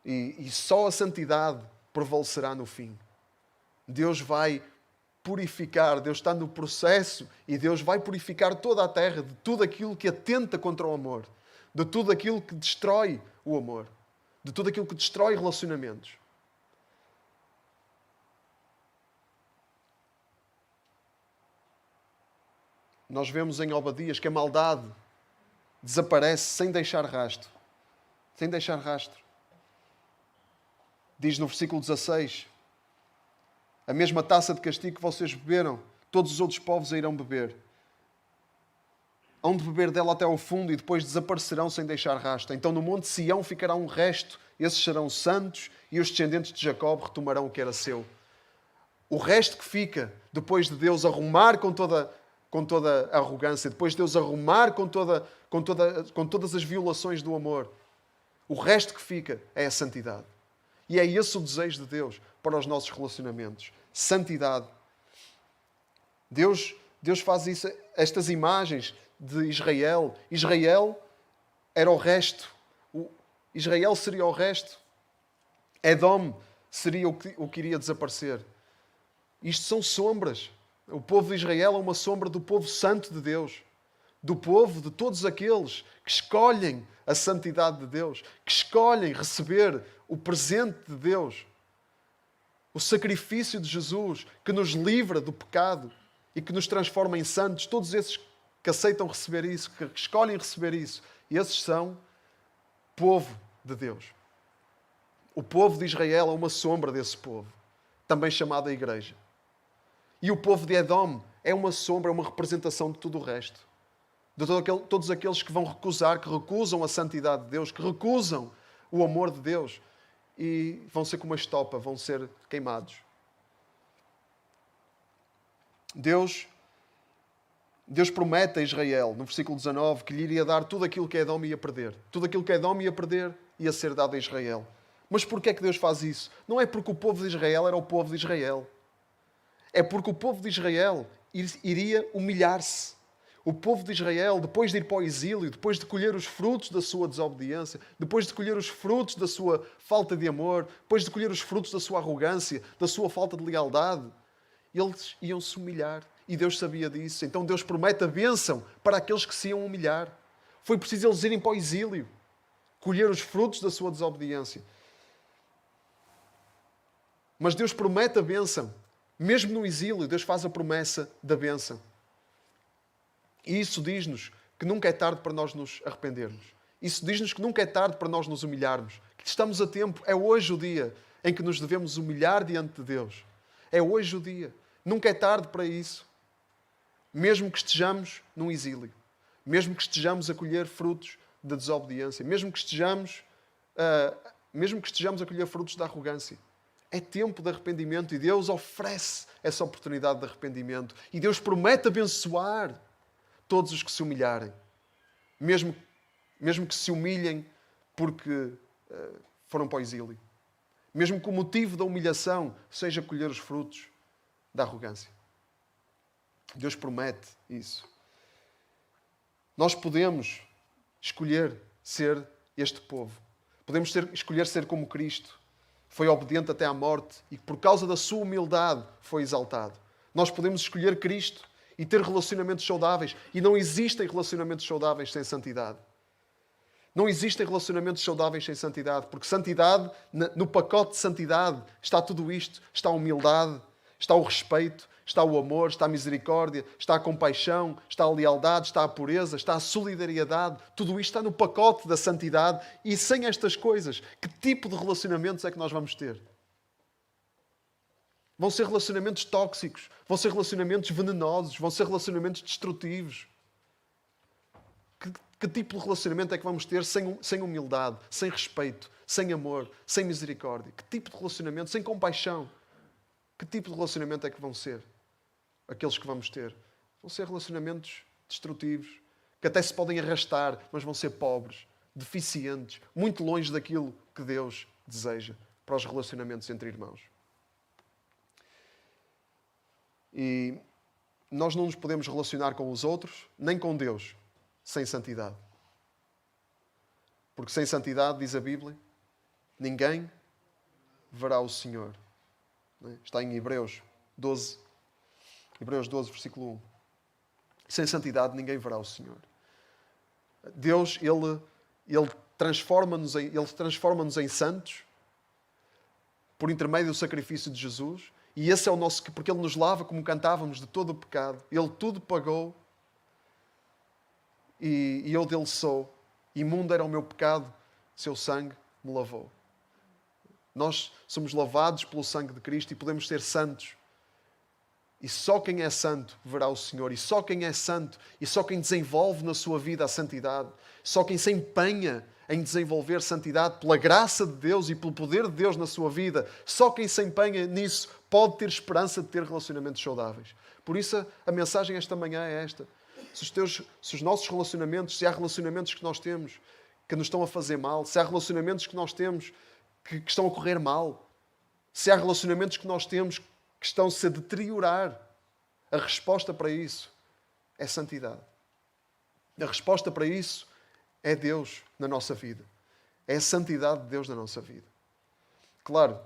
[SPEAKER 1] E só a santidade prevalecerá no fim. Deus vai purificar, Deus está no processo e Deus vai purificar toda a terra de tudo aquilo que atenta contra o amor, de tudo aquilo que destrói o amor, de tudo aquilo que destrói relacionamentos. Nós vemos em Obadias que a maldade desaparece sem deixar rastro. Sem deixar rastro. Diz no versículo 16: a mesma taça de castigo que vocês beberam, todos os outros povos a irão beber. Hão de beber dela até ao fundo e depois desaparecerão sem deixar rastro. Então no monte Sião ficará um resto, esses serão santos e os descendentes de Jacob retomarão o que era seu. O resto que fica, depois de Deus arrumar com toda a arrogância, depois de Deus arrumar com todas as violações do amor, o resto que fica é a santidade. E é esse o desejo de Deus para os nossos relacionamentos. Santidade. Deus faz isso, estas imagens de Israel. Israel era o resto. Israel seria o resto. Edom seria o que iria desaparecer. Isto são sombras. O povo de Israel é uma sombra do povo santo de Deus. Do povo, de todos aqueles que escolhem a santidade de Deus, que escolhem receber o presente de Deus, o sacrifício de Jesus, que nos livra do pecado e que nos transforma em santos. Todos esses que aceitam receber isso, que escolhem receber isso, esses são povo de Deus. O povo de Israel é uma sombra desse povo, também chamado a Igreja. E o povo de Edom é uma sombra, é uma representação de tudo o resto. De todos aqueles que vão recusar, que recusam a santidade de Deus, que recusam o amor de Deus e vão ser como a estopa, vão ser queimados. Deus promete a Israel, no versículo 19, que lhe iria dar tudo aquilo que Edom ia perder. Tudo aquilo que Edom ia perder ia ser dado a Israel. Mas porquê é que Deus faz isso? Não é porque o povo de Israel era o povo de Israel. É porque o povo de Israel iria humilhar-se. O povo de Israel, depois de ir para o exílio, depois de colher os frutos da sua desobediência, depois de colher os frutos da sua falta de amor, depois de colher os frutos da sua arrogância, da sua falta de lealdade, eles iam se humilhar. E Deus sabia disso. Então Deus promete a bênção para aqueles que se iam humilhar. Foi preciso eles irem para o exílio, colher os frutos da sua desobediência. Mas Deus promete a bênção. Mesmo no exílio, Deus faz a promessa da bênção. E isso diz-nos que nunca é tarde para nós nos arrependermos. Isso diz-nos que nunca é tarde para nós nos humilharmos. Que estamos a tempo. É hoje o dia em que nos devemos humilhar diante de Deus. É hoje o dia. Nunca é tarde para isso. Mesmo que estejamos num exílio. Mesmo que estejamos a colher frutos da desobediência. Mesmo que estejamos a colher frutos da arrogância. É tempo de arrependimento e Deus oferece essa oportunidade de arrependimento. E Deus promete abençoar todos os que se humilharem. Mesmo que se humilhem porque foram para o exílio. Mesmo que o motivo da humilhação seja colher os frutos da arrogância. Deus promete isso. Nós podemos escolher ser este povo. Podemos escolher ser como Cristo. foi obediente até à morte e que por causa da sua humildade foi exaltado. Nós podemos escolher Cristo e ter relacionamentos saudáveis. E não existem relacionamentos saudáveis sem santidade. Não existem relacionamentos saudáveis sem santidade, porque santidade, no pacote de santidade, está tudo isto. Está a humildade, está o respeito, está o amor, está a misericórdia, está a compaixão, está a lealdade, está a pureza, está a solidariedade. Tudo isto está no pacote da santidade. E sem estas coisas, que tipo de relacionamentos é que nós vamos ter? Vão ser relacionamentos tóxicos, vão ser relacionamentos venenosos, vão ser relacionamentos destrutivos. Que tipo de relacionamento é que vamos ter sem humildade, sem respeito, sem amor, sem misericórdia? Que tipo de relacionamento, sem compaixão? Que tipo de relacionamento é que vão ser aqueles que vamos ter? Vão ser relacionamentos destrutivos, que até se podem arrastar, mas vão ser pobres, deficientes, muito longe daquilo que Deus deseja para os relacionamentos entre irmãos. E nós não nos podemos relacionar com os outros, nem com Deus, sem santidade. Porque sem santidade, diz a Bíblia, ninguém verá o Senhor. Está em Hebreus 12. Hebreus 12, versículo 1. Sem santidade, ninguém verá o Senhor. Deus, Ele transforma-nos em santos por intermédio do sacrifício de Jesus. E esse é o nosso... Porque Ele nos lava, como cantávamos, de todo o pecado. Ele tudo pagou. E eu dele sou. Imundo era o meu pecado. Seu sangue me lavou. Nós somos lavados pelo sangue de Cristo e podemos ser santos. E só quem é santo verá o Senhor. E só quem é santo, e só quem desenvolve na sua vida a santidade, só quem se empenha em desenvolver santidade pela graça de Deus e pelo poder de Deus na sua vida, só quem se empenha nisso pode ter esperança de ter relacionamentos saudáveis. Por isso a mensagem esta manhã é esta. Se os nossos relacionamentos, se há relacionamentos que nós temos que nos estão a fazer mal, se há relacionamentos que nós temos que estão a correr mal, se há relacionamentos que nós temos que estão-se a deteriorar, a resposta para isso é santidade. A resposta para isso é Deus na nossa vida. É a santidade de Deus na nossa vida. Claro,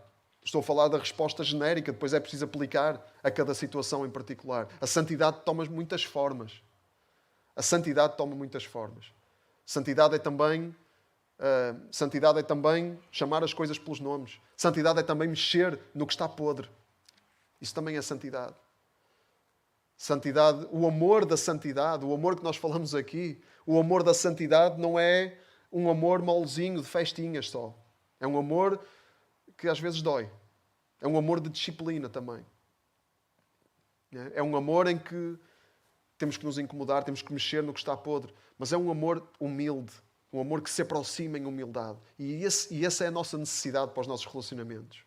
[SPEAKER 1] estou a falar da resposta genérica, depois é preciso aplicar a cada situação em particular. A santidade toma muitas formas. A santidade toma muitas formas. Santidade é também chamar as coisas pelos nomes. Santidade é também mexer no que está podre. Isso também é santidade. Santidade, o amor da santidade, o amor que nós falamos aqui, o amor da santidade não é um amor molezinho de festinhas só. É um amor que às vezes dói. É um amor de disciplina também. É um amor em que temos que nos incomodar, temos que mexer no que está podre. Mas é um amor humilde. Um amor que se aproxima em humildade. E essa é a nossa necessidade para os nossos relacionamentos.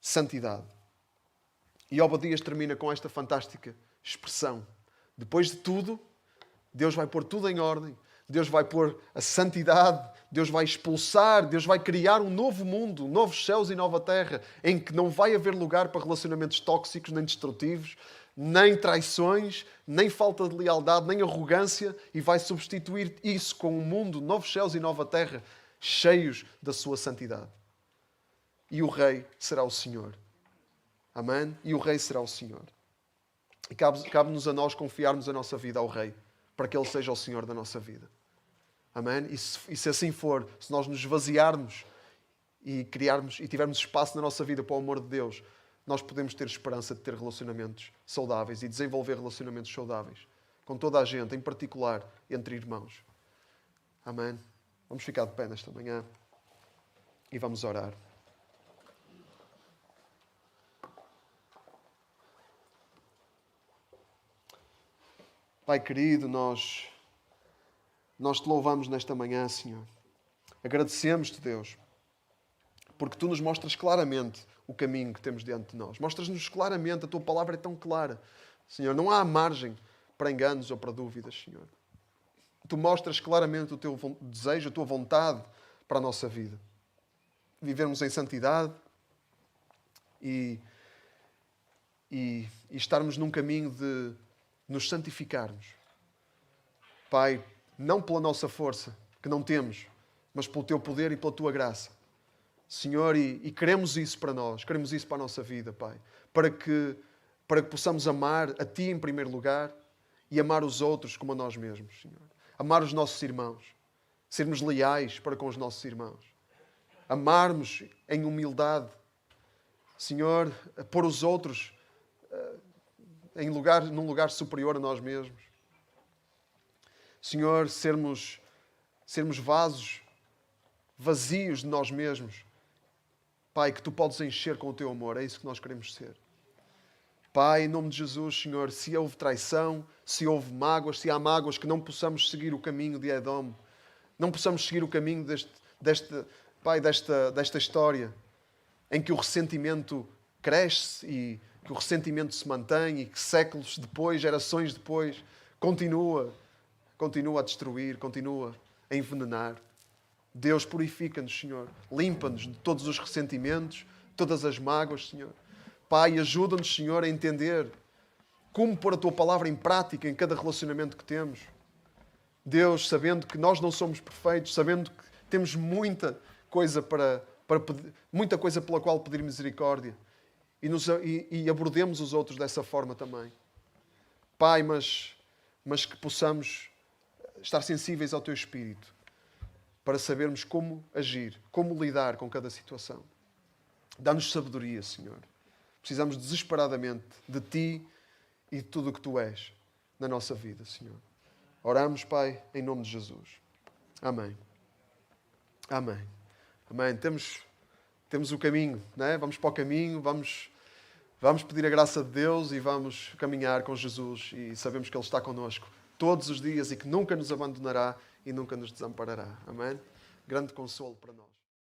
[SPEAKER 1] Santidade. E Obadias termina com esta fantástica expressão. Depois de tudo, Deus vai pôr tudo em ordem. Deus vai pôr a santidade. Deus vai expulsar. Deus vai criar um novo mundo, novos céus e nova terra, em que não vai haver lugar para relacionamentos tóxicos nem destrutivos, nem traições, nem falta de lealdade, nem arrogância, e vai substituir isso com um mundo, novos céus e nova terra, cheios da sua santidade. E o Rei será o Senhor. Amém? E o Rei será o Senhor. E cabe-nos a nós confiarmos a nossa vida ao Rei, para que Ele seja o Senhor da nossa vida. Amém? E se assim for, se nós nos esvaziarmos e tivermos espaço na nossa vida para o amor de Deus, nós podemos ter esperança de ter relacionamentos saudáveis e desenvolver relacionamentos saudáveis com toda a gente, em particular entre irmãos. Amém? Vamos ficar de pé nesta manhã e vamos orar. Pai querido, nós te louvamos nesta manhã, Senhor. Agradecemos-te, Deus, porque Tu nos mostras claramente o caminho que temos diante de nós. Mostras-nos claramente, a Tua palavra é tão clara. Senhor, não há margem para enganos ou para dúvidas, Senhor. Tu mostras claramente o Teu desejo, a Tua vontade para a nossa vida. Vivermos em santidade e estarmos num caminho de nos santificarmos. Pai, não pela nossa força, que não temos, mas pelo Teu poder e pela Tua graça. Senhor, e queremos isso para nós, queremos isso para a nossa vida, Pai. Para que possamos amar a Ti em primeiro lugar e amar os outros como a nós mesmos, Senhor. Amar os nossos irmãos. Sermos leais para com os nossos irmãos. Amarmos em humildade. Senhor, pôr os outros num lugar superior a nós mesmos. Senhor, sermos vasos vazios de nós mesmos. Pai, que Tu podes encher com o Teu amor. É isso que nós queremos ser. Pai, em nome de Jesus, Senhor, se houve traição, se houve mágoas, se há mágoas, que não possamos seguir o caminho de Edom, não possamos seguir o caminho desta história, em que o ressentimento cresce e que o ressentimento se mantém e que séculos depois, gerações depois, continua a destruir, continua a envenenar. Deus, purifica-nos, Senhor. Limpa-nos de todos os ressentimentos, todas as mágoas, Senhor. Pai, ajuda-nos, Senhor, a entender como pôr a Tua palavra em prática em cada relacionamento que temos. Deus, sabendo que nós não somos perfeitos, sabendo que temos muita coisa muita coisa pela qual pedir misericórdia e abordemos os outros dessa forma também. Pai, mas que possamos estar sensíveis ao Teu Espírito para sabermos como agir, como lidar com cada situação. Dá-nos sabedoria, Senhor. Precisamos desesperadamente de Ti e de tudo o que Tu és na nossa vida, Senhor. Oramos, Pai, em nome de Jesus. Amém. Amém. Amém. Temos o caminho, não é? Vamos para o caminho, vamos pedir a graça de Deus e vamos caminhar com Jesus e sabemos que Ele está connosco todos os dias e que nunca nos abandonará e nunca nos desamparará. Amém? Grande consolo para nós.